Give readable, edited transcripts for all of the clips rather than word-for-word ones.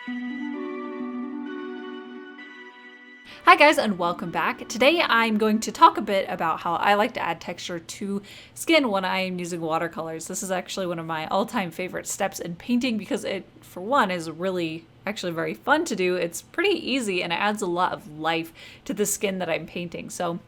Hi guys, and welcome back. Today I'm going to talk a bit about how I like to add texture to skin when I'm using watercolors. This is actually one of my all-time favorite steps in painting because it, for one, is really actually very fun to do. It's pretty easy and it adds a lot of life to the skin that I'm painting. So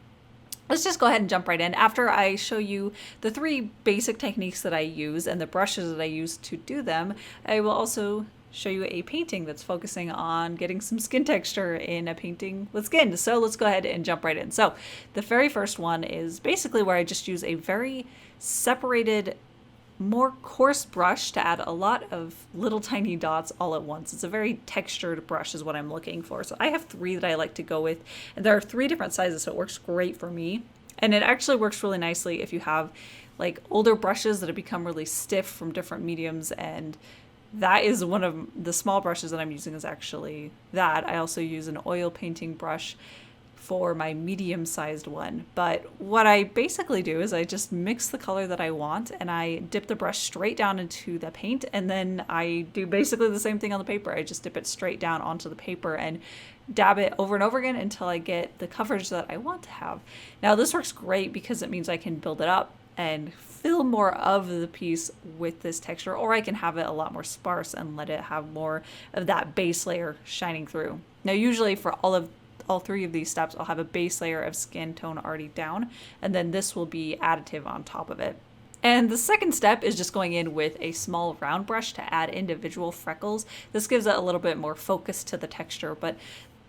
let's just go ahead and jump right in. After I show you the three basic techniques that I use and the brushes that I use to do them, I will also show you a painting that's focusing on getting some skin texture in a painting with skin. So let's go ahead and jump right in. So the very first one is basically where I just use a very separated, more coarse brush to add a lot of little tiny dots all at once. It's a very textured brush is what I'm looking for. So I have three that I like to go with, and there are three different sizes, so it works great for me. And it actually works really nicely if you have like older brushes that have become really stiff from different mediums, and that is one of the small brushes that I'm using is actually that. I also use an oil painting brush for my medium-sized one. But what I basically do is I just mix the color that I want and I dip the brush straight down into the paint, and then I do basically the same thing on the paper. I just dip it straight down onto the paper and dab it over and over again until I get the coverage that I want to have. Now this works great because it means I can build it up and fill more of the piece with this texture, or I can have it a lot more sparse and let it have more of that base layer shining through. Now usually for all three of these steps, I'll have a base layer of skin tone already down, and then this will be additive on top of it. And the second step is just going in with a small round brush to add individual freckles. This gives it a little bit more focus to the texture, but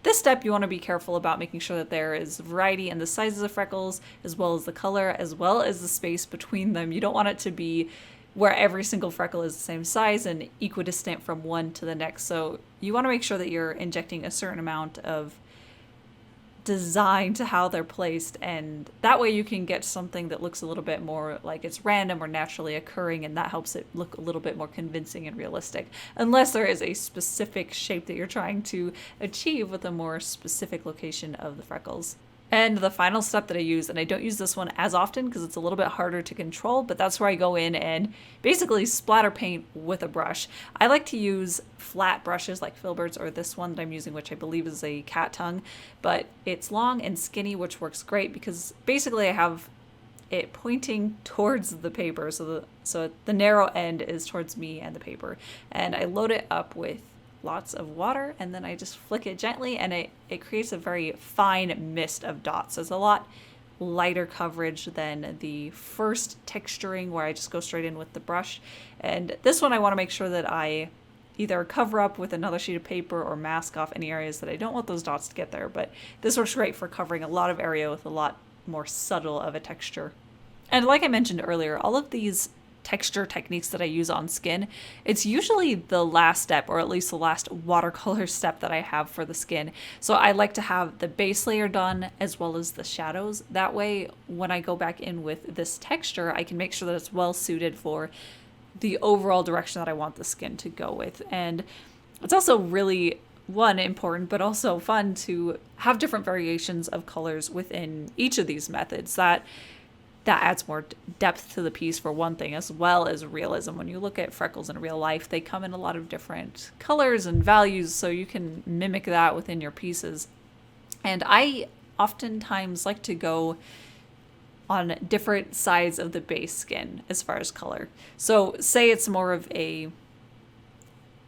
this step you want to be careful about making sure that there is variety in the sizes of freckles, as well as the color, as well as the space between them. You don't want it to be where every single freckle is the same size and equidistant from one to the next. So you want to make sure that you're injecting a certain amount of design to how they're placed, and that way you can get something that looks a little bit more like it's random or naturally occurring, and that helps it look a little bit more convincing and realistic, unless there is a specific shape that you're trying to achieve with a more specific location of the freckles. And the final step that I use, and I don't use this one as often because it's a little bit harder to control, but that's where I go in and basically splatter paint with a brush. I like to use flat brushes like filberts, or this one that I'm using, which I believe is a cat tongue, but it's long and skinny, which works great because basically I have it pointing towards the paper, so the narrow end is towards me and the paper, and I load it up with lots of water, and then I just flick it gently, and it creates a very fine mist of dots. So it's a lot lighter coverage than the first texturing where I just go straight in with the brush. And this one I want to make sure that I either cover up with another sheet of paper or mask off any areas that I don't want those dots to get there. But this works great for covering a lot of area with a lot more subtle of a texture. And like I mentioned earlier, all of these texture techniques that I use on skin, it's usually the last step, or at least the last watercolor step that I have for the skin. So I like to have the base layer done as well as the shadows. That way, when I go back in with this texture, I can make sure that it's well suited for the overall direction that I want the skin to go with. And it's also really important, but also fun to have different variations of colors within each of these methods. That adds more depth to the piece for one thing, as well as realism. When you look at freckles in real life, they come in a lot of different colors and values, so you can mimic that within your pieces. And I oftentimes like to go on different sides of the base skin as far as color. So say it's more of a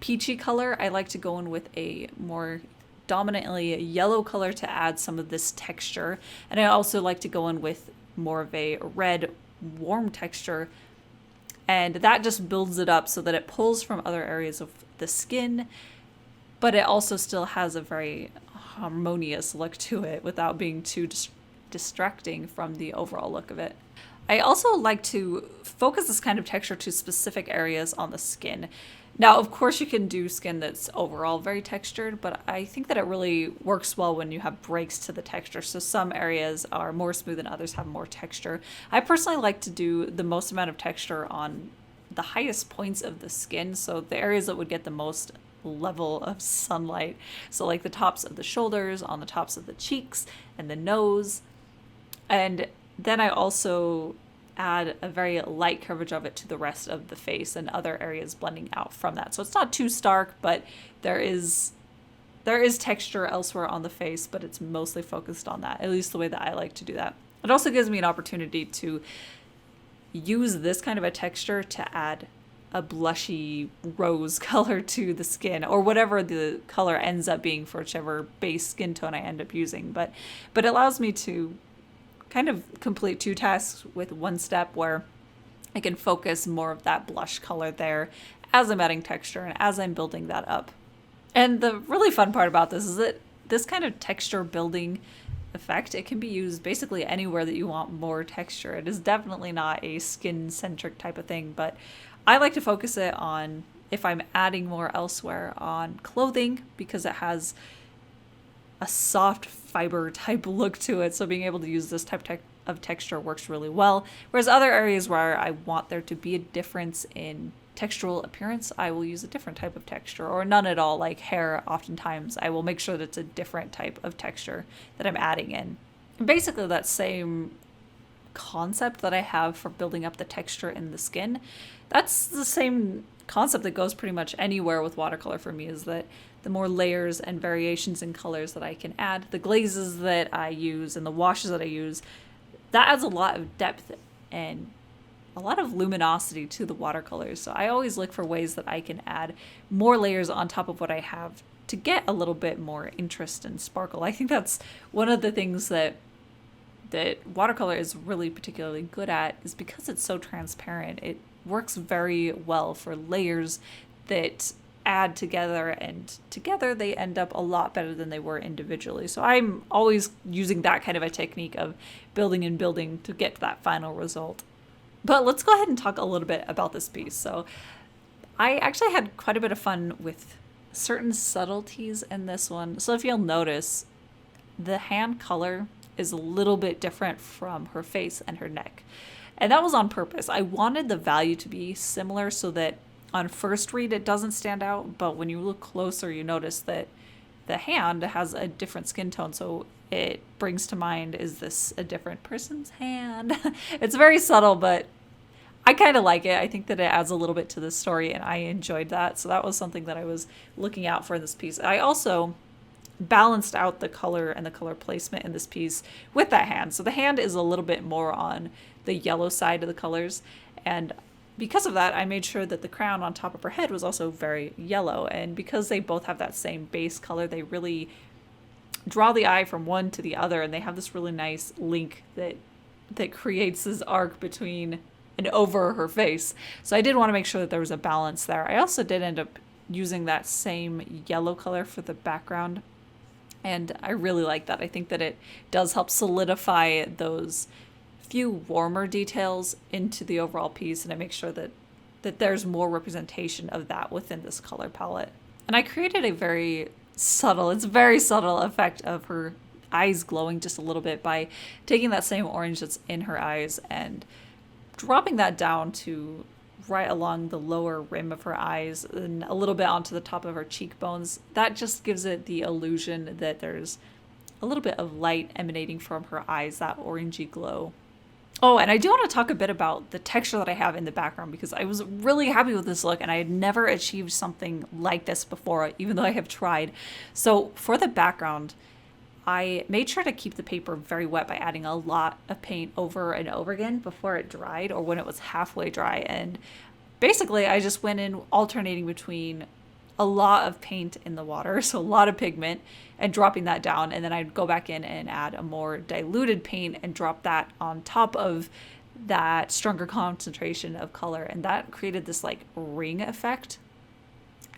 peachy color, I like to go in with a more dominantly yellow color to add some of this texture. And I also like to go in with more of a red warm texture, and that just builds it up so that it pulls from other areas of the skin, but it also still has a very harmonious look to it without being too distracting from the overall look of it. I also like to focus this kind of texture to specific areas on the skin. Now, of course, you can do skin that's overall very textured, but I think that it really works well when you have breaks to the texture. So some areas are more smooth and others have more texture. I personally like to do the most amount of texture on the highest points of the skin, so the areas that would get the most level of sunlight. So like the tops of the shoulders, on the tops of the cheeks, and the nose. And then I also add a very light coverage of it to the rest of the face and other areas blending out from that. So it's not too stark, but there is texture elsewhere on the face, but it's mostly focused on that, at least the way that I like to do that. It also gives me an opportunity to use this kind of a texture to add a blushy rose color to the skin, or whatever the color ends up being for whichever base skin tone I end up using. But it allows me to kind of complete two tasks with one step, where I can focus more of that blush color there as I'm adding texture and as I'm building that up. And the really fun part about this is that this kind of texture building effect, it can be used basically anywhere that you want more texture. It is definitely not a skin-centric type of thing, but I like to focus it on, if I'm adding more elsewhere, on clothing, because it has a soft fiber type look to it. So being able to use this type of texture works really well. Whereas other areas where I want there to be a difference in textural appearance, I will use a different type of texture, or none at all. Like hair, oftentimes I will make sure that it's a different type of texture that I'm adding in. And basically that same concept that I have for building up the texture in the skin, that's the same concept that goes pretty much anywhere with watercolor for me, is that the more layers and variations in colors that I can add, the glazes that I use and the washes that I use, that adds a lot of depth and a lot of luminosity to the watercolors. So I always look for ways that I can add more layers on top of what I have to get a little bit more interest and sparkle. I think that's one of the things that watercolor is really particularly good at, is because it's so transparent. It works very well for layers that add together, and together they end up a lot better than they were individually. So I'm always using that kind of a technique of building and building to get to that final result. But let's go ahead and talk a little bit about this piece. So I actually had quite a bit of fun with certain subtleties in this one. So if you'll notice, the hand color is a little bit different from her face and her neck. And that was on purpose. I wanted the value to be similar so that on first read it doesn't stand out, but when you look closer you notice that the hand has a different skin tone, so it brings to mind, is this a different person's hand? It's very subtle, but I kind of like it. I think that it adds a little bit to the story, and I enjoyed that. So that was something that I was looking out for in this piece. I also balanced out the color and the color placement in this piece with that hand. So the hand is a little bit more on the yellow side of the colors, and because of that, I made sure that the crown on top of her head was also very yellow. And because they both have that same base color, they really draw the eye from one to the other, and they have this really nice link that creates this arc between and over her face. So I did want to make sure that there was a balance there. I also did end up using that same yellow color for the background, and I really like that. I think that it does help solidify those few warmer details into the overall piece, and I make sure that there's more representation of that within this color palette. And I created a very subtle effect of her eyes glowing just a little bit by taking that same orange that's in her eyes and dropping that down to right along the lower rim of her eyes and a little bit onto the top of her cheekbones. That just gives it the illusion that there's a little bit of light emanating from her eyes, that orangey glow. Oh, and I do want to talk a bit about the texture that I have in the background, because I was really happy with this look and I had never achieved something like this before, even though I have tried. So for the background, I made sure to keep the paper very wet by adding a lot of paint over and over again before it dried, or when it was halfway dry. And basically I just went in alternating between a lot of paint in the water, so a lot of pigment, and dropping that down, and then I'd go back in and add a more diluted paint and drop that on top of that stronger concentration of color, and that created this like ring effect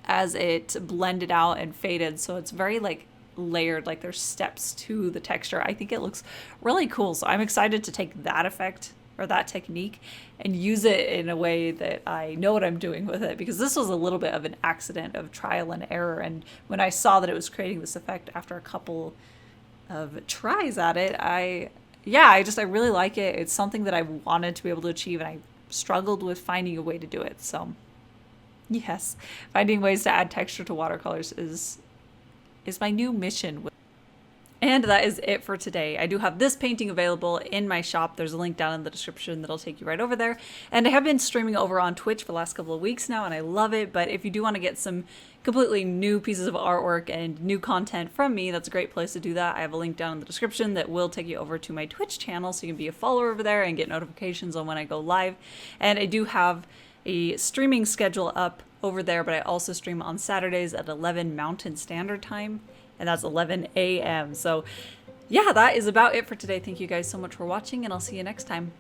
as it blended out and faded. So it's very like layered, like there's steps to the texture. I think it looks really cool, so I'm excited to take that effect or that technique and use it in a way that I know what I'm doing with it, because this was a little bit of an accident of trial and error. And when I saw that it was creating this effect after a couple of tries at it, I really like it. It's something that I wanted to be able to achieve, and I struggled with finding a way to do it. So yes, finding ways to add texture to watercolors is my new mission. And that is it for today. I do have this painting available in my shop. There's a link down in the description that'll take you right over there. And I have been streaming over on Twitch for the last couple of weeks now, and I love it. But if you do want to get some completely new pieces of artwork and new content from me, that's a great place to do that. I have a link down in the description that will take you over to my Twitch channel, so you can be a follower over there and get notifications on when I go live. And I do have a streaming schedule up over there, but I also stream on Saturdays at 11 Mountain Standard Time, and that's 11 a.m. So yeah, that is about it for today. Thank you guys so much for watching, and I'll see you next time.